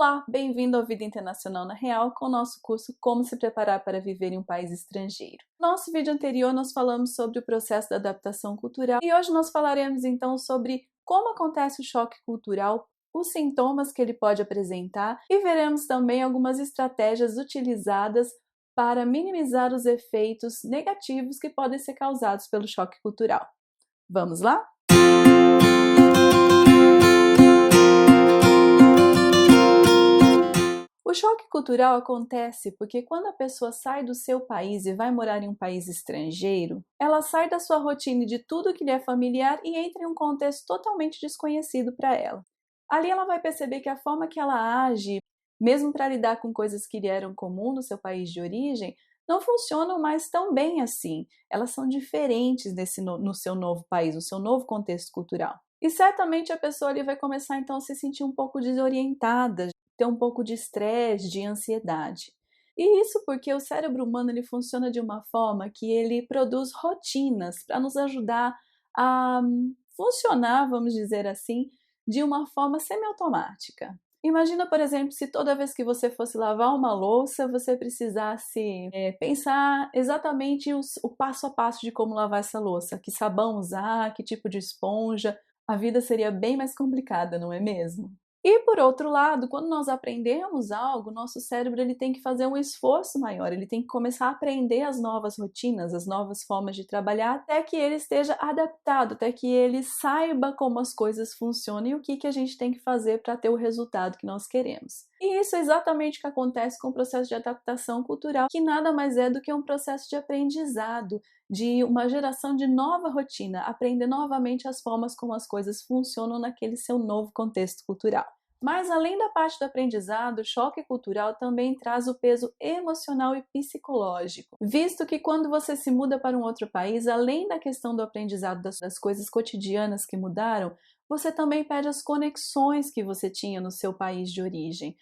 Olá, bem-vindo ao Vida Internacional na Real com o nosso curso Como se preparar para viver em um país estrangeiro. No nosso vídeo anterior nós falamos sobre o processo da adaptação cultural e hoje nós falaremos então sobre como acontece o choque cultural, os sintomas que ele pode apresentar e veremos também algumas estratégias utilizadas para minimizar os efeitos negativos que podem ser causados pelo choque cultural. Vamos lá? O choque cultural acontece porque quando a pessoa sai do seu país e vai morar em um país estrangeiro, ela sai da sua rotina de tudo que lhe é familiar e entra em um contexto totalmente desconhecido para ela. Ali ela vai perceber que a forma que ela age, mesmo para lidar com coisas que lhe eram comum no seu país de origem, não funcionam mais tão bem assim. Elas são diferentes no seu novo país, no seu novo contexto cultural. E certamente a pessoa ali vai começar então a se sentir um pouco desorientada, ter um pouco de estresse, de ansiedade. E isso porque o cérebro humano ele funciona de uma forma que ele produz rotinas para nos ajudar a funcionar, vamos dizer assim, de uma forma semiautomática. Imagina, por exemplo, se toda vez que você fosse lavar uma louça, você precisasse pensar exatamente o passo a passo de como lavar essa louça, que sabão usar, que tipo de esponja. A vida seria bem mais complicada, não é mesmo? E por outro lado, quando nós aprendemos algo, nosso cérebro ele tem que fazer um esforço maior, ele tem que começar a aprender as novas rotinas, as novas formas de trabalhar, até que ele esteja adaptado, até que ele saiba como as coisas funcionam e o que a gente tem que fazer para ter o resultado que nós queremos. E isso é exatamente o que acontece com o processo de adaptação cultural, que nada mais é do que um processo de aprendizado, de uma geração de nova rotina, aprender novamente as formas como as coisas funcionam naquele seu novo contexto cultural. Mas além da parte do aprendizado, o choque cultural também traz o peso emocional e psicológico, visto que quando você se muda para um outro país, além da questão do aprendizado das coisas cotidianas que mudaram, você também perde as conexões que você tinha no seu país de origem.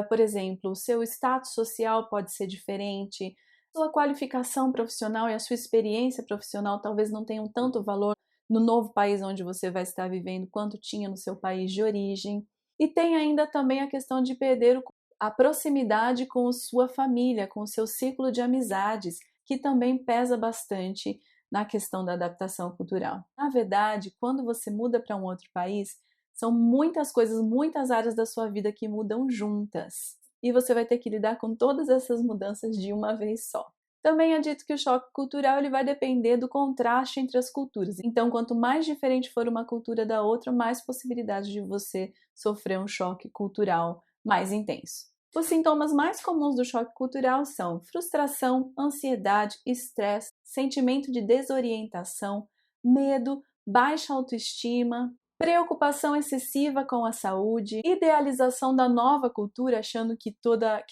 Por exemplo, o seu status social pode ser diferente, sua qualificação profissional e a sua experiência profissional talvez não tenham tanto valor no novo país onde você vai estar vivendo quanto tinha no seu país de origem. E tem ainda também a questão de perder a proximidade com sua família, com o seu círculo de amizades, que também pesa bastante na questão da adaptação cultural. Na verdade, quando você muda para um outro país, são muitas coisas, muitas áreas da sua vida que mudam juntas. E você vai ter que lidar com todas essas mudanças de uma vez só. Também é dito que o choque cultural ele vai depender do contraste entre as culturas. Então, quanto mais diferente for uma cultura da outra, mais possibilidade de você sofrer um choque cultural mais intenso. Os sintomas mais comuns do choque cultural são frustração, ansiedade, estresse, sentimento de desorientação, medo, baixa autoestima, preocupação excessiva com a saúde, idealização da nova cultura, achando que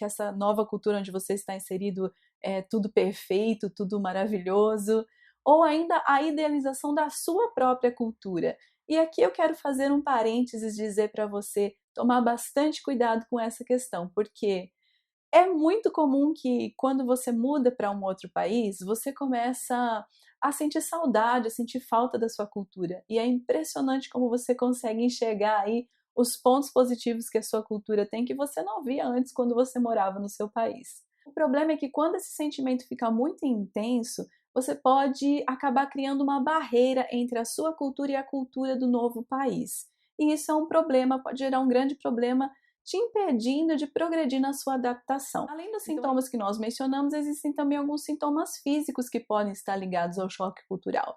essa nova cultura onde você está inserido é tudo perfeito, tudo maravilhoso, ou ainda a idealização da sua própria cultura. E aqui eu quero fazer um parênteses e dizer para você tomar bastante cuidado com essa questão, porque é muito comum que quando você muda para um outro país, você começa a sentir saudade, a sentir falta da sua cultura. E é impressionante como você consegue enxergar aí os pontos positivos que a sua cultura tem que você não via antes quando você morava no seu país. O problema é que quando esse sentimento fica muito intenso, você pode acabar criando uma barreira entre a sua cultura e a cultura do novo país. E isso é um problema, pode gerar um grande problema te impedindo de progredir na sua adaptação. Além dos sintomas que nós mencionamos, existem também alguns sintomas físicos que podem estar ligados ao choque cultural,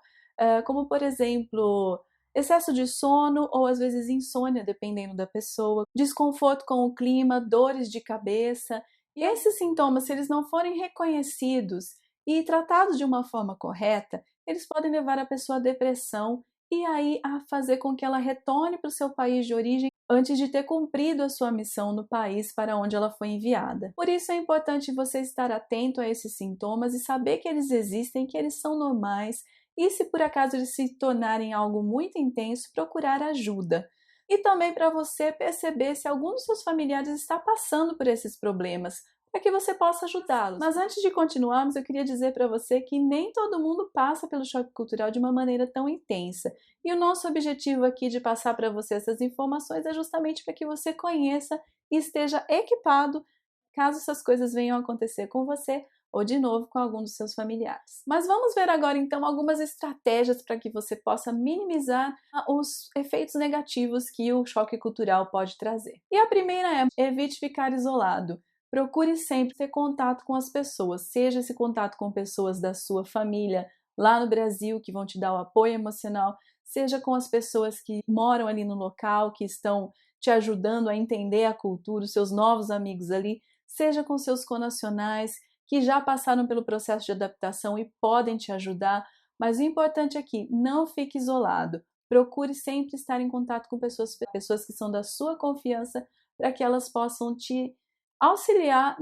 como por exemplo, excesso de sono ou às vezes insônia, dependendo da pessoa, desconforto com o clima, dores de cabeça. E esses sintomas, se eles não forem reconhecidos e tratados de uma forma correta, eles podem levar a pessoa à depressão e aí a fazer com que ela retorne para o seu país de origem antes de ter cumprido a sua missão no país para onde ela foi enviada. Por isso é importante você estar atento a esses sintomas e saber que eles existem, que eles são normais e se por acaso eles se tornarem algo muito intenso, procurar ajuda. E também para você perceber se algum dos seus familiares está passando por esses problemas, para que você possa ajudá-los. Mas antes de continuarmos, eu queria dizer para você que nem todo mundo passa pelo choque cultural de uma maneira tão intensa. E o nosso objetivo aqui de passar para você essas informações é justamente para que você conheça e esteja equipado caso essas coisas venham a acontecer com você ou de novo com algum dos seus familiares. Mas vamos ver agora então algumas estratégias para que você possa minimizar os efeitos negativos que o choque cultural pode trazer. E a primeira é: evite ficar isolado. Procure sempre ter contato com as pessoas, seja esse contato com pessoas da sua família lá no Brasil que vão te dar o apoio emocional, seja com as pessoas que moram ali no local, que estão te ajudando a entender a cultura, os seus novos amigos ali, seja com seus connacionais que já passaram pelo processo de adaptação e podem te ajudar, mas o importante aqui, não fique isolado. Procure sempre estar em contato com pessoas que são da sua confiança, para que elas possam te auxiliar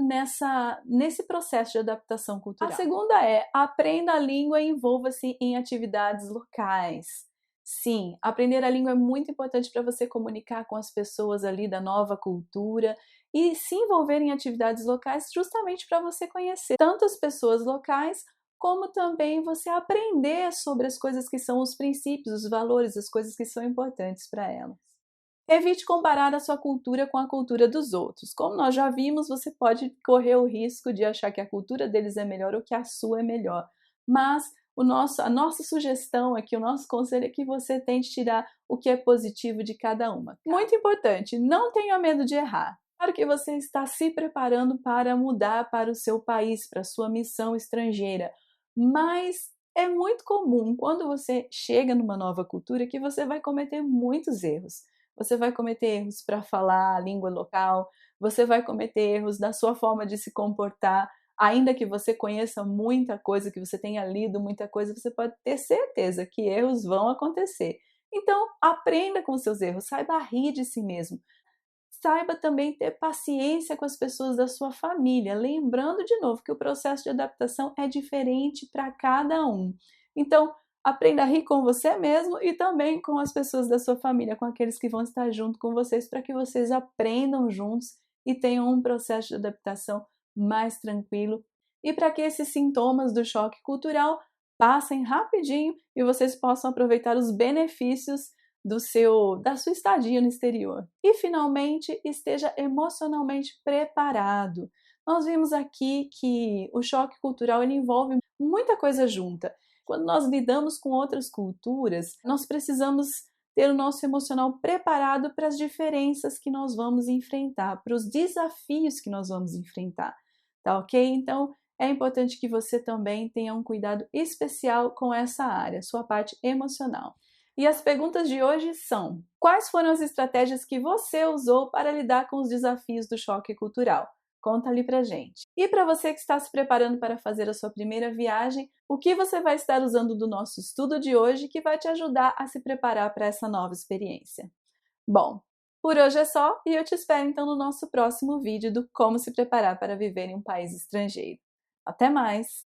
nesse processo de adaptação cultural. A segunda é: aprenda a língua e envolva-se em atividades locais. Sim, aprender a língua é muito importante para você comunicar com as pessoas ali da nova cultura e se envolver em atividades locais justamente para você conhecer tanto as pessoas locais, como também você aprender sobre as coisas que são os princípios, os valores, as coisas que são importantes para elas. Evite comparar a sua cultura com a cultura dos outros. Como nós já vimos, você pode correr o risco de achar que a cultura deles é melhor ou que a sua é melhor. Mas a nossa sugestão aqui, o nosso conselho é que você tente tirar o que é positivo de cada uma. Muito importante, não tenha medo de errar. Claro que você está se preparando para mudar para o seu país, para a sua missão estrangeira, mas é muito comum, quando você chega numa nova cultura, que você vai cometer muitos erros. Você vai cometer erros para falar a língua local, você vai cometer erros da sua forma de se comportar, ainda que você conheça muita coisa, que você tenha lido muita coisa, você pode ter certeza que erros vão acontecer. Então, aprenda com os seus erros, saiba rir de si mesmo. Saiba também ter paciência com as pessoas da sua família, lembrando de novo que o processo de adaptação é diferente para cada um. Então, aprenda a rir com você mesmo e também com as pessoas da sua família, com aqueles que vão estar junto com vocês, para que vocês aprendam juntos e tenham um processo de adaptação mais tranquilo e para que esses sintomas do choque cultural passem rapidinho e vocês possam aproveitar os benefícios da sua estadia no exterior. E finalmente, esteja emocionalmente preparado. Nós vimos aqui que o choque cultural ele envolve muita coisa junta. Quando nós lidamos com outras culturas, nós precisamos ter o nosso emocional preparado para as diferenças que nós vamos enfrentar, para os desafios que nós vamos enfrentar, tá ok? Então, é importante que você também tenha um cuidado especial com essa área, sua parte emocional. E as perguntas de hoje são: quais foram as estratégias que você usou para lidar com os desafios do choque cultural? Conta ali pra gente. E para você que está se preparando para fazer a sua primeira viagem, o que você vai estar usando do nosso estudo de hoje que vai te ajudar a se preparar para essa nova experiência? Bom, por hoje é só e eu te espero então no nosso próximo vídeo do Como se preparar para viver em um país estrangeiro. Até mais!